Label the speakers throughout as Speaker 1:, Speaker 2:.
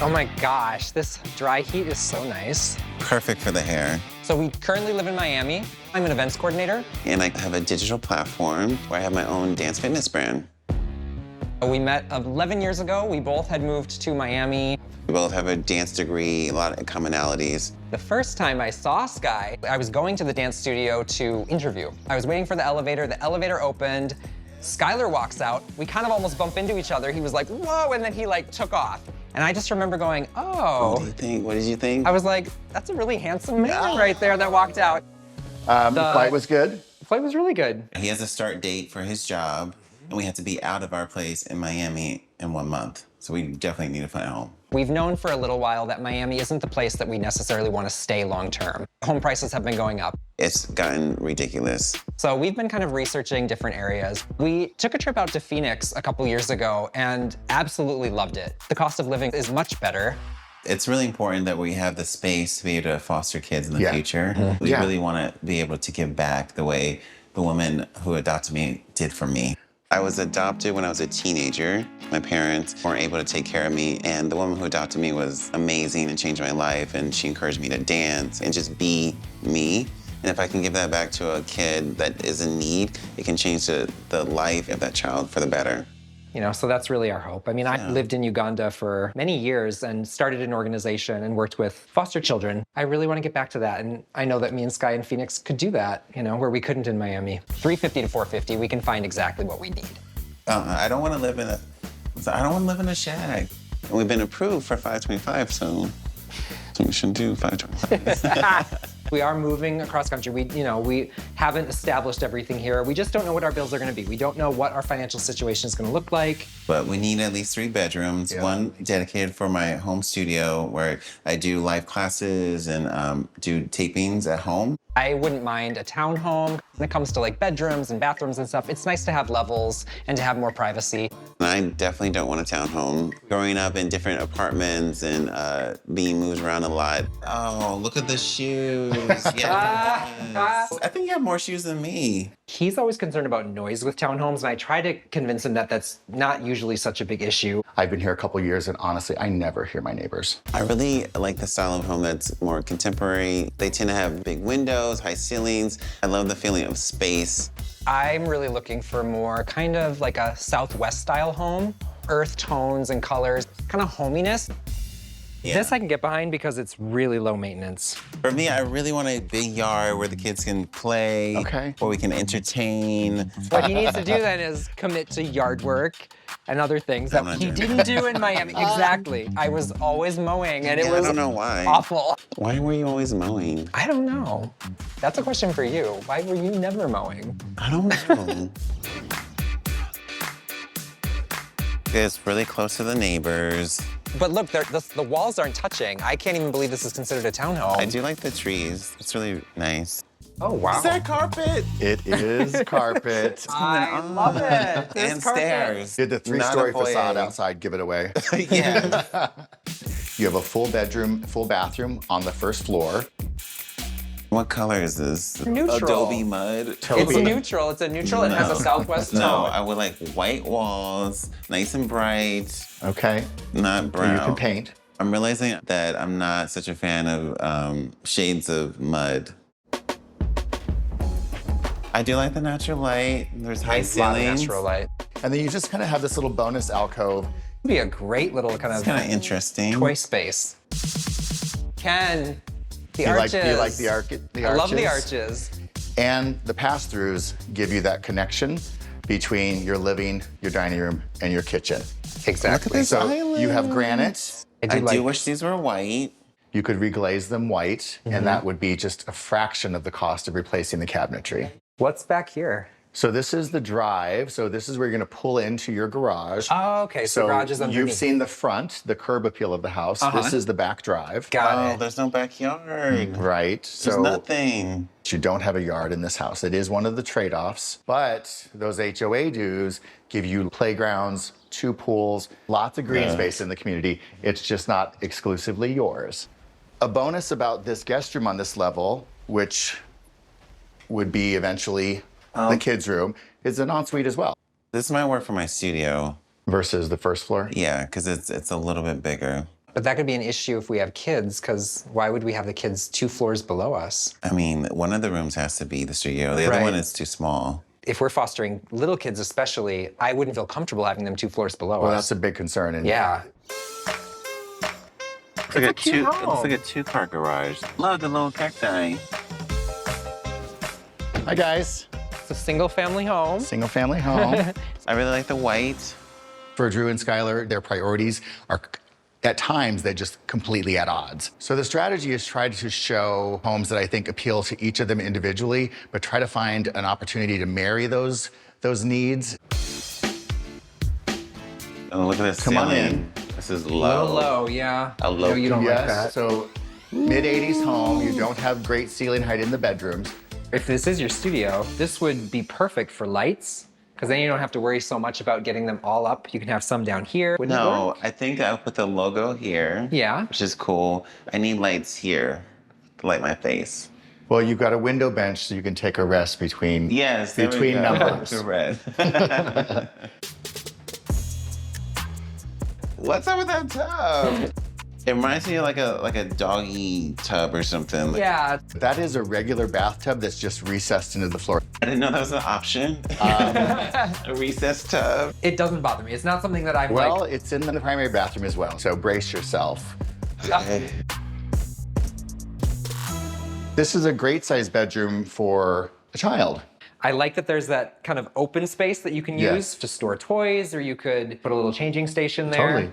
Speaker 1: Oh my gosh, this dry heat is so nice.
Speaker 2: Perfect for the hair.
Speaker 1: So we currently live in Miami. I'm an events coordinator.
Speaker 2: And I have a digital platform where I have my own dance fitness brand.
Speaker 1: We met 11 years ago. We both had moved to Miami.
Speaker 2: We both have a dance degree, a lot of commonalities.
Speaker 1: The first time I saw Sky, I was going to the dance studio to interview. I was waiting for the elevator opened, Skylar walks out. We kind of almost bump into each other. He was like, whoa, and then he like took off. And I just remember going, oh.
Speaker 2: What do you think? What did you think?
Speaker 1: I was like, that's a really handsome man right there that walked out.
Speaker 3: The flight was good?
Speaker 1: The flight was really good.
Speaker 2: He has a start date for his job, and we have to be out of our place in Miami in 1 month. So we definitely need to find a home.
Speaker 1: We've known for a little while that Miami isn't the place that we necessarily want to stay long term. Home prices have been going up.
Speaker 2: It's gotten ridiculous.
Speaker 1: So we've been kind of researching different areas. We took a trip out to Phoenix a couple years ago and absolutely loved it. The cost of living is much better.
Speaker 2: It's really important that we have the space to be able to foster kids in the future. We really want to be able to give back the way the woman who adopted me did for me. I was adopted when I was a teenager. My parents weren't able to take care of me, and the woman who adopted me was amazing and changed my life, and she encouraged me to dance and just be me. And if I can give that back to a kid that is in need, it can change the life of that child for the better.
Speaker 1: You know, so that's really our hope. I mean, I lived in Uganda for many years and started an organization and worked with foster children. I really want to get back to that, and I know that me and Sky in Phoenix could do that, you know, where we couldn't in Miami. $350 to $450, we can find exactly what we need.
Speaker 2: I don't want to live in a shack. And we've been approved for $525, so we should do $525.
Speaker 1: We are moving across country. We haven't established everything here. We just don't know what our bills are going to be. We don't know what our financial situation is going to look like.
Speaker 2: But we need at least 3 bedrooms, one dedicated for my home studio where I do live classes and do tapings at home.
Speaker 1: I wouldn't mind a townhome. When it comes to like bedrooms and bathrooms and stuff, it's nice to have levels and to have more privacy.
Speaker 2: And I definitely don't want a townhome. Growing up in different apartments and being moved around a lot. Oh, look at the shoes. Yes. I think you have more shoes than me.
Speaker 1: He's always concerned about noise with townhomes, and I try to convince him that that's not usually such a big issue.
Speaker 3: I've been here a couple years, and honestly, I never hear my neighbors.
Speaker 2: I really like the style of home that's more contemporary. They tend to have big windows, high ceilings. I love the feeling of space.
Speaker 1: I'm really looking for more kind of like a Southwest style home. Earth tones and colors, kind of hominess. Yeah. This I can get behind because it's really low maintenance.
Speaker 2: For me, I really want a big yard where the kids can play, where we can entertain.
Speaker 1: What he needs to do then is commit to yard work and other things that he didn't do in Miami. Exactly. I was always mowing, and it was
Speaker 2: I don't know why.
Speaker 1: Awful.
Speaker 2: Why were you always mowing?
Speaker 1: I don't know. That's a question for you. Why were you never mowing?
Speaker 2: I don't know. It's really close to the neighbors.
Speaker 1: But look, the walls aren't touching. I can't even believe this is considered a townhome.
Speaker 2: I do like the trees. It's really nice.
Speaker 1: Oh, wow.
Speaker 2: Is that carpet?
Speaker 3: It is carpet.
Speaker 1: I love it.
Speaker 2: And stairs.
Speaker 3: Did the 3-story facade outside give it away?
Speaker 2: Yeah.
Speaker 3: You have a full bedroom, full bathroom on the first floor.
Speaker 2: What color is this?
Speaker 1: Neutral.
Speaker 2: Adobe mud?
Speaker 1: It's neutral. It's a neutral. It has a Southwest tone.
Speaker 2: No, I would like white walls, nice and bright.
Speaker 3: Okay.
Speaker 2: Not brown.
Speaker 3: And you can paint.
Speaker 2: I'm realizing that I'm not such a fan of shades of mud. I do like the natural light. There's high ceilings.
Speaker 1: Natural light.
Speaker 3: And then you just kind of have this little bonus alcove.
Speaker 1: It'd be a great little kind of
Speaker 2: interesting
Speaker 1: toy space. Ken, the arches.
Speaker 3: You like the arches?
Speaker 1: I love the arches.
Speaker 3: And the pass-throughs give you that connection between your living, your dining room, and your kitchen.
Speaker 1: Exactly.
Speaker 2: Look at this
Speaker 3: So
Speaker 2: island.
Speaker 3: you have granite.
Speaker 2: I do wish these were white.
Speaker 3: You could reglaze them white, and that would be just a fraction of the cost of replacing the cabinetry.
Speaker 1: What's back here?
Speaker 3: So this is the drive. So this is where you're going to pull into your garage.
Speaker 1: Oh, okay. So the garage is underneath.
Speaker 3: You've seen the front, the curb appeal of the house. This is the back drive.
Speaker 1: Got it.
Speaker 2: There's no backyard.
Speaker 3: Right.
Speaker 2: There's nothing.
Speaker 3: You don't have a yard in this house. It is one of the trade-offs, but those HOA dues give you playgrounds, 2 pools, lots of green space in the community. It's just not exclusively yours. A bonus about this guest room on this level, which would be eventually the kids' room, is an ensuite as well.
Speaker 2: This might work for my studio.
Speaker 3: Versus the first floor?
Speaker 2: Yeah, because it's a little bit bigger.
Speaker 1: But that could be an issue if we have kids, because why would we have the kids 2 floors below us?
Speaker 2: I mean, one of the rooms has to be the studio. The other one is too small.
Speaker 1: If we're fostering little kids especially, I wouldn't feel comfortable having them 2 floors below us.
Speaker 3: Well, that's a big concern. And
Speaker 1: Yeah.
Speaker 2: It's like a 2-car garage. Love the little cacti.
Speaker 3: Hi, guys.
Speaker 1: It's a single family home.
Speaker 3: Single family home.
Speaker 2: I really like the white.
Speaker 3: For Drew and Skylar, their priorities are at times they're just completely at odds. So the strategy is try to show homes that I think appeal to each of them individually, but try to find an opportunity to marry those needs.
Speaker 2: Oh, look at this
Speaker 3: Come on
Speaker 2: ceiling.
Speaker 3: in.
Speaker 2: This is
Speaker 1: A
Speaker 2: low.
Speaker 1: little low, yeah.
Speaker 2: A low.
Speaker 1: No, you don't like that.
Speaker 3: So mid-80s home, you don't have great ceiling height in the bedrooms.
Speaker 1: If this is your studio, this would be perfect for lights, because then you don't have to worry so much about getting them all up. You can have some down here. Wouldn't it
Speaker 2: No,
Speaker 1: work?
Speaker 2: I think I'll put the logo here.
Speaker 1: Yeah.
Speaker 2: Which is cool. I need lights here to light my face.
Speaker 3: Well, you've got a window bench so you can take a rest between
Speaker 2: Yes, there
Speaker 3: between
Speaker 2: we go.
Speaker 3: numbers.
Speaker 2: To red. What's up with that tub? It reminds me of like a doggy tub or something.
Speaker 1: Yeah.
Speaker 3: That is a regular bathtub that's just recessed into the floor.
Speaker 2: I didn't know that was an option. A recessed tub.
Speaker 1: It doesn't bother me. It's not something that I'm
Speaker 3: Well,
Speaker 1: like,
Speaker 3: it's in the primary bathroom as well, so brace yourself. This is a great sized bedroom for a child.
Speaker 1: I like that there's that kind of open space that you can
Speaker 3: Yes.
Speaker 1: use to store toys, or you could put a little changing station there.
Speaker 3: Totally.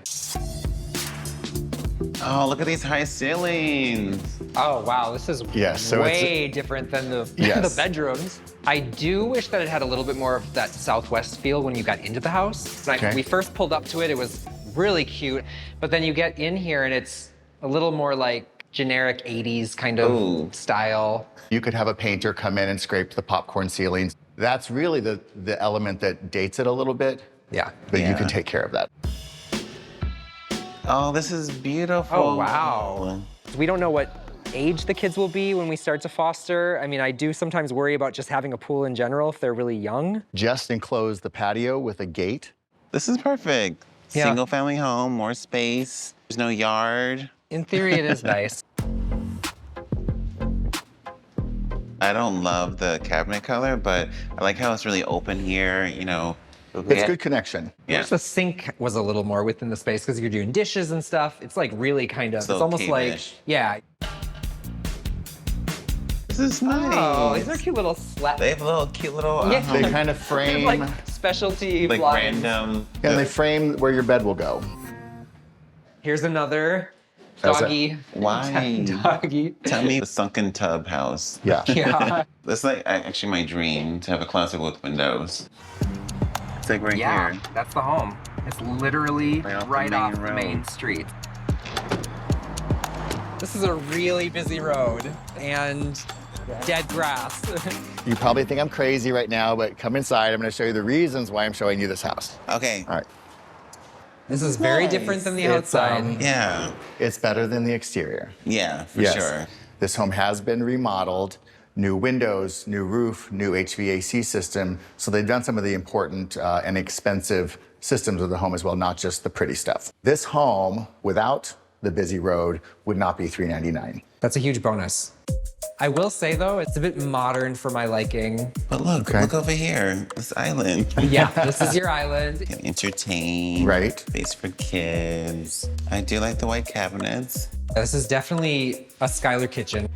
Speaker 2: Oh, look at these high ceilings.
Speaker 1: Oh, wow, this is
Speaker 3: Yes, so it's-
Speaker 1: way different than the,
Speaker 3: Yes.
Speaker 1: the bedrooms. I do wish that it had a little bit more of that Southwest feel when you got into the house. Like,
Speaker 3: Okay.
Speaker 1: we first pulled up to it, it was really cute, but then you get in here and it's a little more like generic 80s kind of
Speaker 2: Ooh.
Speaker 1: style.
Speaker 3: You could have a painter come in and scrape the popcorn ceilings. That's really the element that dates it a little bit,
Speaker 1: Yeah.
Speaker 3: but you
Speaker 2: Yeah.
Speaker 3: can take care of that.
Speaker 2: Oh, this is beautiful.
Speaker 1: Oh, wow. We don't know what age the kids will be when we start to foster. I mean, I do sometimes worry about just having a pool in general if they're really young.
Speaker 3: Just enclose the patio with a gate.
Speaker 2: This is perfect.
Speaker 1: Yeah.
Speaker 2: Single family home, more space. There's no yard.
Speaker 1: In theory, it is nice.
Speaker 2: I don't love the cabinet color, but I like how it's really open here, you know.
Speaker 3: It's good connection.
Speaker 2: Yeah.
Speaker 1: The sink was a little more within the space because you're doing dishes and stuff. It's like really kind of, it's
Speaker 2: So
Speaker 1: almost like,
Speaker 2: cave-ish.
Speaker 1: yeah.
Speaker 2: This is nice.
Speaker 1: Oh, these are cute little slats.
Speaker 2: They have a little cute little
Speaker 1: Yeah.
Speaker 3: They kind of frame,
Speaker 1: like specialty
Speaker 2: like
Speaker 1: blinds.
Speaker 2: random.
Speaker 3: and they frame where your bed will go.
Speaker 1: Here's another
Speaker 3: How's that?
Speaker 1: doggy.
Speaker 2: Why?
Speaker 1: Doggy.
Speaker 2: Tell me the sunken tub house.
Speaker 3: Yeah.
Speaker 1: Yeah.
Speaker 2: That's like actually my dream, to have a closet with windows. It's like right
Speaker 1: Yeah,
Speaker 2: here.
Speaker 1: that's the home. It's literally
Speaker 2: Right off the
Speaker 1: right
Speaker 2: main
Speaker 1: off the
Speaker 2: road.
Speaker 1: main street. This is a really busy road and dead grass.
Speaker 3: You probably think I'm crazy right now, but come inside. I'm going to show you the reasons why I'm showing you this house.
Speaker 2: Okay.
Speaker 3: All right.
Speaker 1: This is very
Speaker 2: Nice.
Speaker 1: different than the
Speaker 3: It's,
Speaker 1: outside.
Speaker 2: Yeah.
Speaker 3: It's better than the exterior.
Speaker 2: Yeah, for
Speaker 3: Yes.
Speaker 2: sure.
Speaker 3: This home has been remodeled, new windows, new roof, new HVAC system. So they've done some of the important and expensive systems of the home as well, not just the pretty stuff. This home, without the busy road, would not be $399.
Speaker 1: That's a huge bonus. I will say though, it's a bit modern for my liking.
Speaker 2: But look,
Speaker 3: Okay.
Speaker 2: look over here. This island.
Speaker 1: Yeah, this is your island.
Speaker 2: Can entertain.
Speaker 3: Right.
Speaker 2: Space for kids. I do like the white cabinets.
Speaker 1: This is definitely a Skylar kitchen.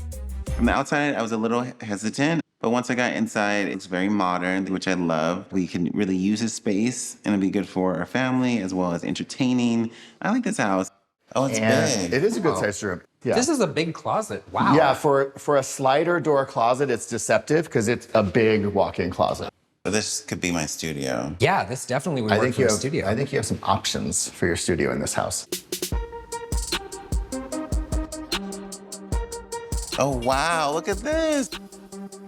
Speaker 2: From the outside, I was a little hesitant, but once I got inside, it's very modern, which I love. We can really use this space, and it'll be good for our family as well as entertaining. I like this house. Oh, it's
Speaker 3: And
Speaker 2: big.
Speaker 3: it is a good sized room. Yeah.
Speaker 1: This is a big closet. Wow.
Speaker 3: Yeah, for a slider door closet, it's deceptive because it's a big walk-in closet.
Speaker 2: But this could be my studio.
Speaker 1: Yeah, this definitely would work for a studio.
Speaker 3: I think you have some options for your studio in this house.
Speaker 2: Oh, wow, look at this.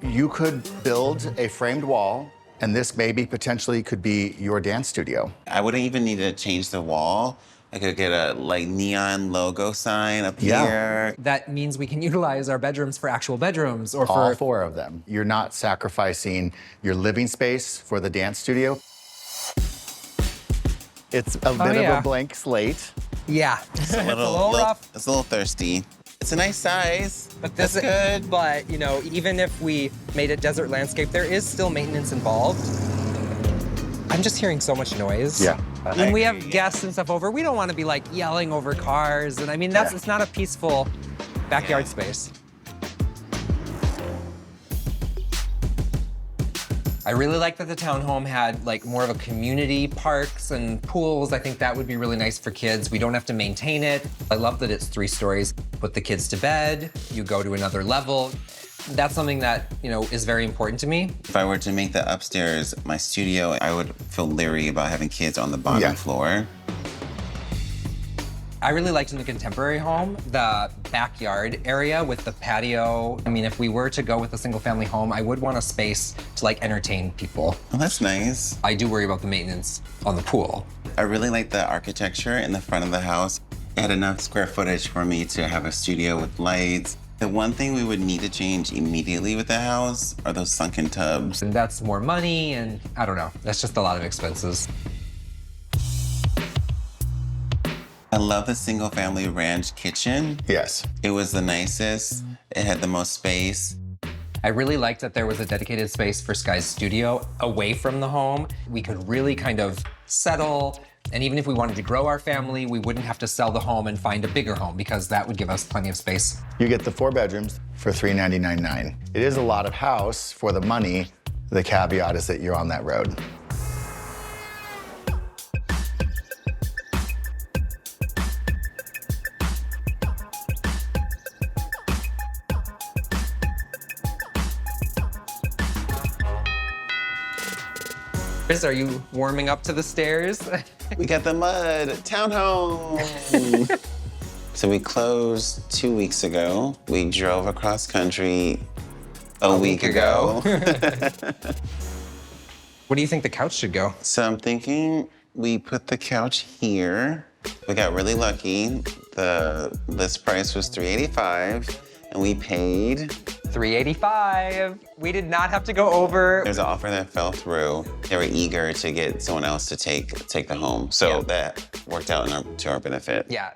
Speaker 3: You could build a framed wall, and this maybe potentially could be your dance studio.
Speaker 2: I wouldn't even need to change the wall. I could get a like neon logo sign up
Speaker 3: Yeah.
Speaker 2: here.
Speaker 1: That means we can utilize our bedrooms for actual bedrooms or
Speaker 3: All
Speaker 1: for
Speaker 3: 4 of them. You're not sacrificing your living space for the dance studio. It's a bit of a blank slate.
Speaker 1: Yeah,
Speaker 2: It's a little rough. It's a little thirsty. It's a nice size.
Speaker 1: But
Speaker 2: that's good.
Speaker 1: But, you know, even if we made it desert landscape, there is still maintenance involved. I'm just hearing so much noise.
Speaker 3: Yeah.
Speaker 1: When we have guests and stuff over, we don't want to be like yelling over cars. And I mean, it's not a peaceful backyard space. I really like that the townhome had like more of a community, parks and pools. I think that would be really nice for kids. We don't have to maintain it. I love that it's 3 stories. Put the kids to bed, you go to another level. That's something that, you know, is very important to me.
Speaker 2: If I were to make the upstairs my studio, I would feel leery about having kids on the bottom floor.
Speaker 1: I really liked in the contemporary home, the backyard area with the patio. I mean, if we were to go with a single family home, I would want a space to like entertain people.
Speaker 2: Oh, that's nice.
Speaker 1: I do worry about the maintenance on the pool.
Speaker 2: I really like the architecture in the front of the house. It had enough square footage for me to have a studio with lights. The one thing we would need to change immediately with the house are those sunken tubs.
Speaker 1: And that's more money and I don't know, that's just a lot of expenses.
Speaker 2: I love the single family ranch kitchen.
Speaker 3: Yes.
Speaker 2: It was the nicest. It had the most space.
Speaker 1: I really liked that there was a dedicated space for Sky's studio away from the home. We could really kind of settle, and even if we wanted to grow our family, we wouldn't have to sell the home and find a bigger home because that would give us plenty of space.
Speaker 3: You get the 4 bedrooms for $399,900. It is a lot of house for the money. The caveat is that you're on that road.
Speaker 1: Are you warming up to the stairs?
Speaker 2: We got the mud townhome. So we closed 2 weeks ago. We drove across country a week ago.
Speaker 1: What do you think the couch should go?
Speaker 2: So I'm thinking we put the couch here. We got really lucky. The list price was $385 and we paid
Speaker 1: $385. We did not have to go over.
Speaker 2: There's an offer that fell through. They were eager to get someone else to take the home. So that worked out to our benefit.
Speaker 1: Yeah.